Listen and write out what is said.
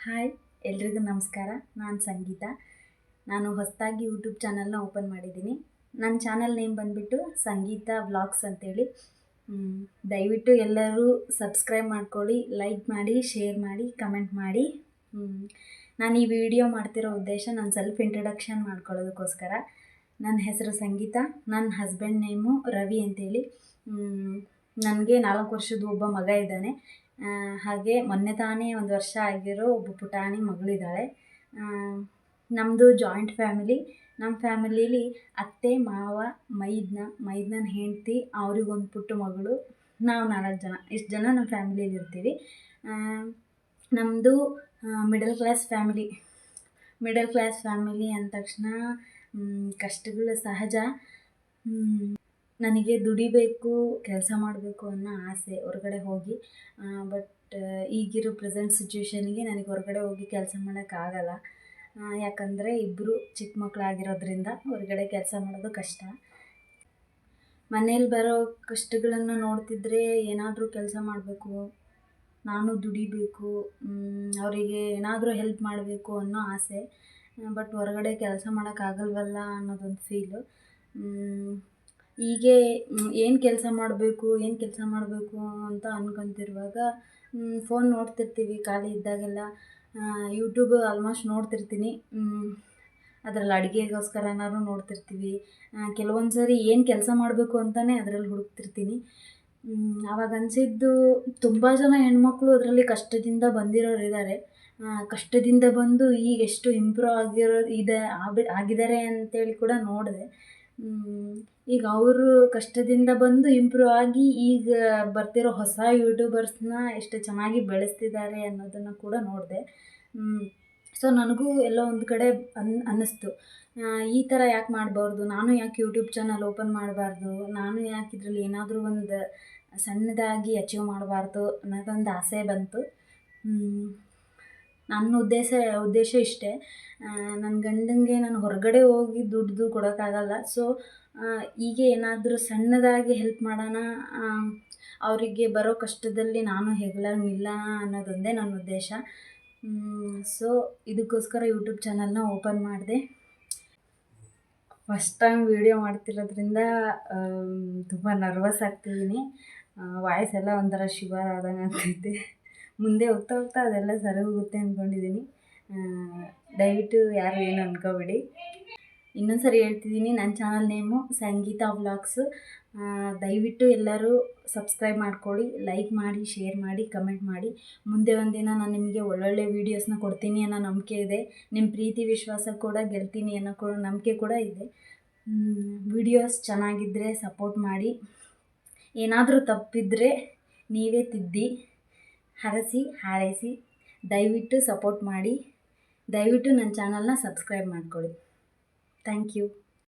Hi, ಎಲ್ರಿಗೂ ನಮಸ್ಕಾರ. ನಾನು ಸಂಗೀತ. ನಾನು ಹೊಸದಾಗಿ ಯೂಟ್ಯೂಬ್ ಚಾನಲ್ನ ಓಪನ್ ಮಾಡಿದ್ದೀನಿ. ನನ್ನ ಚಾನಲ್ ನೇಮ್ ಬಂದುಬಿಟ್ಟು ಸಂಗೀತ ವ್ಲಾಗ್ಸ್ ಅಂತೇಳಿ. ದಯವಿಟ್ಟು ಎಲ್ಲರೂ ಸಬ್ಸ್ಕ್ರೈಬ್ ಮಾಡ್ಕೊಳ್ಳಿ, ಲೈಕ್ ಮಾಡಿ, ಶೇರ್ ಮಾಡಿ, ಕಮೆಂಟ್ ಮಾಡಿ. ನಾನು ಈ ವಿಡಿಯೋ ಮಾಡ್ತಿರೋ ಉದ್ದೇಶ ನನ್ನ ಸೆಲ್ಫ್ ಇಂಟ್ರಡಕ್ಷನ್ ಮಾಡ್ಕೊಳ್ಳೋದಕ್ಕೋಸ್ಕರ. ನನ್ನ ಹೆಸರು ಸಂಗೀತ, ನನ್ನ ಹಸ್ಬೆಂಡ್ ನೇಮು ರವಿ ಅಂತೇಳಿ. ನನಗೆ 4 ವರ್ಷದ ಒಬ್ಬ ಮಗ ಇದ್ದಾನೆ. ಹಾಗೆ ಮೊನ್ನೆ ತಾನೇ 1 ವರ್ಷ ಆಗಿರೋ ಒಬ್ಬ ಪುಟಾಣಿ ಮಗಳಿದ್ದಾಳೆ. ನಮ್ಮದು ಜಾಯಿಂಟ್ ಫ್ಯಾಮಿಲಿ. ನಮ್ಮ ಫ್ಯಾಮಿಲೀಲಿ ಅತ್ತೆ, ಮಾವ, ಮೈದ್ನನ ಹೆಂಡತಿ, ಅವ್ರಿಗೊಂದು ಪುಟ್ಟ ಮಗಳು, ನಾವು 4 ಜನ. ಇಷ್ಟು ಜನ ನಮ್ಮ ಫ್ಯಾಮಿಲೀಲಿ ಇರ್ತೀವಿ. ನಮ್ಮದು middle class family. Middle class family ಅಂದ ತಕ್ಷಣ ಕಷ್ಟಗಳು ಸಹಜ. ನನಗೆ ದುಡಿಬೇಕು, ಕೆಲಸ ಮಾಡಬೇಕು ಅನ್ನೋ ಆಸೆ ಹೊರಗಡೆ ಹೋಗಿ. ಬಟ್ ಈಗಿರೋ ಪ್ರೆಸೆಂಟ್ ಸಿಚುವೇಶನ್ಗೆ ನನಗೆ ಹೊರಗಡೆ ಹೋಗಿ ಕೆಲಸ ಮಾಡೋಕ್ಕಾಗಲ್ಲ. ಯಾಕಂದರೆ ಇಬ್ಬರು ಚಿಕ್ಕ ಮಕ್ಕಳಾಗಿರೋದ್ರಿಂದ ಹೊರಗಡೆ ಕೆಲಸ ಮಾಡೋದು ಕಷ್ಟ. ಮನೇಲಿ ಬರೋ ಕಷ್ಟಗಳನ್ನು ನೋಡ್ತಿದ್ರೆ ಏನಾದರೂ ಕೆಲಸ ಮಾಡಬೇಕು, ನಾನು ದುಡಿಬೇಕು, ಅವರಿಗೆ ಏನಾದರೂ ಹೆಲ್ಪ್ ಮಾಡಬೇಕು ಅನ್ನೋ ಆಸೆ. ಬಟ್ ಹೊರಗಡೆ ಕೆಲಸ ಮಾಡೋಕ್ಕಾಗಲ್ವಲ್ಲ ಅನ್ನೋದೊಂದು ಫೀಲು. ಹೀಗೆ ಏನು ಕೆಲಸ ಮಾಡಬೇಕು ಅಂತ ಅಂದ್ಕೊತಿರುವಾಗ ಫೋನ್ ನೋಡ್ತಿರ್ತೀವಿ ಖಾಲಿ ಇದ್ದಾಗೆಲ್ಲ. ಯೂಟ್ಯೂಬ್ ಆಲ್ಮೋಸ್ಟ್ ನೋಡ್ತಿರ್ತೀನಿ. ಅದರಲ್ಲಿ ಅಡುಗೆಗೋಸ್ಕರನಾದ್ರು ನೋಡ್ತಿರ್ತೀವಿ. ಕೆಲವೊಂದು ಸರಿ ಏನು ಕೆಲಸ ಮಾಡಬೇಕು ಅಂತಲೇ ಅದರಲ್ಲಿ ಹುಡುಕ್ತಿರ್ತೀನಿ. ಆವಾಗ ಅನಿಸಿದ್ದು, ತುಂಬ ಜನ ಹೆಣ್ಮಕ್ಳು ಅದರಲ್ಲಿ ಕಷ್ಟದಿಂದ ಬಂದಿರೋರಿದ್ದಾರೆ. ಕಷ್ಟದಿಂದ ಬಂದು ಈಗ ಎಷ್ಟು ಇಂಪ್ರೂವ್ ಆಗಿದ್ದಾರೆ ಅಂತೇಳಿ ಕೂಡ ನೋಡಿದೆ. ಈಗ ಅವರು ಕಷ್ಟದಿಂದ ಬಂದು ಇಂಪ್ರೂವ್ ಆಗಿ ಈಗ ಬರ್ತಿರೋ ಹೊಸ ಯೂಟ್ಯೂಬರ್ಸ್ನ ಎಷ್ಟು ಚೆನ್ನಾಗಿ ಬೆಳೆಸ್ತಿದ್ದಾರೆ ಅನ್ನೋದನ್ನು ಕೂಡ ನೋಡಿದೆ. ಸೊ ನನಗೂ ಎಲ್ಲೋ ಒಂದು ಕಡೆ ಅನ್ನಿಸ್ತು, ಈ ಥರ ಯಾಕೆ ಮಾಡಬಾರ್ದು, ನಾನು ಯಾಕೆ ಯೂಟ್ಯೂಬ್ ಚಾನಲ್ ಓಪನ್ ಮಾಡಬಾರ್ದು, ನಾನು ಯಾಕೆ ಇದರಲ್ಲಿ ಏನಾದರೂ ಒಂದು ಸಣ್ಣದಾಗಿ ಅಚೀವ್ ಮಾಡಬಾರ್ದು ಅನ್ನೋದೊಂದು ಆಸೆ ಬಂತು. ನನ್ನ ಉದ್ದೇಶ ಇಷ್ಟೇ. ನನ್ನ ಗಂಡನಿಗೆ ನಾನು ಹೊರಗಡೆ ಹೋಗಿ ದುಡ್ದು ಕೊಡೋಕ್ಕಾಗಲ್ಲ. ಸೊ ಹೀಗೆ ಏನಾದರೂ ಸಣ್ಣದಾಗಿ ಹೆಲ್ಪ್ ಮಾಡೋಣ, ಅವರಿಗೆ ಬರೋ ಕಷ್ಟದಲ್ಲಿ ನಾನು ಹೆಗಲಾಗಿ ನಿಲ್ಲೋಣ ಅನ್ನೋದೊಂದೇ ನನ್ನ ಉದ್ದೇಶ. ಸೊ ಇದಕ್ಕೋಸ್ಕರ ಯೂಟ್ಯೂಬ್ ಚಾನಲ್ನ ಓಪನ್ ಮಾಡಿದೆ. ಫಸ್ಟ್ ಟೈಮ್ ವೀಡಿಯೋ ಮಾಡ್ತಿರೋದ್ರಿಂದ ತುಂಬ ನರ್ವಸ್ ಆಗ್ತಿದ್ದೀನಿ. ವಾಯ್ಸ್ ಎಲ್ಲ ಒಂಥರ ಶಿವರ್ ಆದಂಗೆ ಆಗ್ತೈತೆ. ಮುಂದೆ ಹೋಗ್ತಾ ಅದೆಲ್ಲ ಸರಿ ಹೋಗುತ್ತೆ ಅಂದ್ಕೊಂಡಿದ್ದೀನಿ. ದಯವಿಟ್ಟು ಯಾರು ಏನು ಅಂದ್ಕೋಬೇಡಿ. ಇನ್ನೊಂದು ಸರಿ ಹೇಳ್ತಿದ್ದೀನಿ, ನನ್ನ ಚಾನಲ್ ನೇಮು ಸಂಗೀತ ವ್ಲಾಗ್ಸು. ದಯವಿಟ್ಟು ಎಲ್ಲರೂ ಸಬ್ಸ್ಕ್ರೈಬ್ ಮಾಡ್ಕೊಳ್ಳಿ, ಲೈಕ್ ಮಾಡಿ, ಶೇರ್ ಮಾಡಿ, ಕಮೆಂಟ್ ಮಾಡಿ. ಮುಂದೆ ಒಂದಿನ ನಾನು ನಿಮಗೆ ಒಳ್ಳೊಳ್ಳೆ ವೀಡಿಯೋಸ್ನ ಕೊಡ್ತೀನಿ ಅನ್ನೋ ನಂಬಿಕೆ ಇದೆ. ನಿಮ್ಮ ಪ್ರೀತಿ ವಿಶ್ವಾಸ ಕೂಡ ಗೆಲ್ತೀನಿ ಅನ್ನೋ ನಂಬಿಕೆ ಕೂಡ ಇದೆ. ವೀಡಿಯೋಸ್ ಚೆನ್ನಾಗಿದ್ದರೆ ಸಪೋರ್ಟ್ ಮಾಡಿ. ಏನಾದರೂ ತಪ್ಪಿದರೆ ನೀವೇ ತಿದ್ದಿ, ಹರಸಿ ಹಾರೈಸಿ. ದಯವಿಟ್ಟು ಸಪೋರ್ಟ್ ಮಾಡಿ. ದಯವಿಟ್ಟು ನನ್ನ ಚಾನಲ್ನ ಸಬ್ಸ್ಕ್ರೈಬ್ ಮಾಡ್ಕೊಳ್ಳಿ. Thank you.